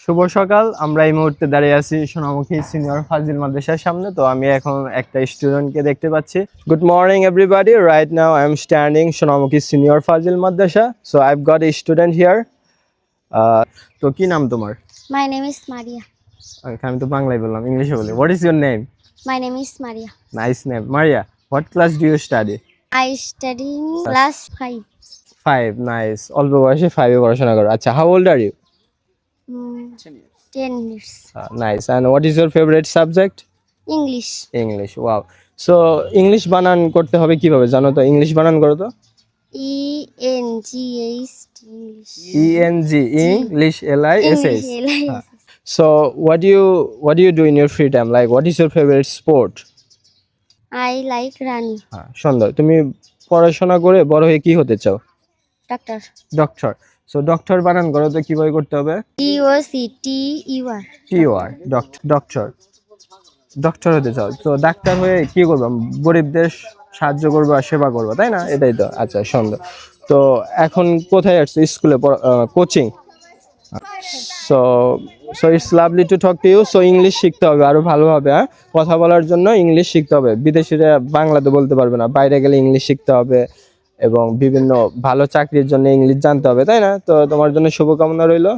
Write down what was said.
শুভ সকাল। আমরা এই মুহূর্তে দাঁড়িয়ে আছি সোনামুখী সিনিয়র ফাজিল মাদ্রাসার সামনে। তো আমি এখন একটা স্টুডেন্টকে দেখতে পাচ্ছি। Good morning everybody, right now I am standing Sonamukhi senior Fazil Madrasa. So I've got a student here. তো কি নাম তোমার? My name is Maria. আমি তো বাংলায় বললাম, ইংলিশে বলি। What is your name? My name is Maria. Nice name Maria. What class do you study? I study in class 5. 5, nice. অল্প বয়সে 5 এ পড়াশোনা করো। আচ্ছা, how old are you? 10 years. Nice. And what is your favourite subject? English. English. Wow. So English বানান করতে হবে কিভাবে জানো তো? ইংলিশ বানান করো তো। ENGH English. ENG English LISH. English. LIS. So what do you do in your free time? Like what is your favorite sport? I like running. সুন্দর। তুমি পড়াশোনা করে বড় হয়ে কি হতে চাও? Doctor. ডক্টর। সো ডক্টর বানান করো তো কিভাবে করতে হবে? DOCTER. TOR doctor. ডক্টর হতে চাও তো ডাক্তার হয়ে কি করবা? গরিবদের সাহায্য করবা, সেবা করবা, তাই না? এটাই তো। আচ্ছা, সুন্দর। তো এখন কোথায় আসছো? স্কুলে coaching. So it's lovely to talk to you. So English শিখতে হবে আরো ভালোভাবে। কথা বলার জন্য ইংলিশ শিখতে হবে। বিদেশিরা বাংলা তো বলতে পারবে না, বাইরে গেলে ইংলিশ শিখতে হবে এবং বিভিন্ন ভালো চাকরির জন্য ইংলিশ জানতে হবে, তাই না? তো তোমার জন্য শুভকামনা রইলো।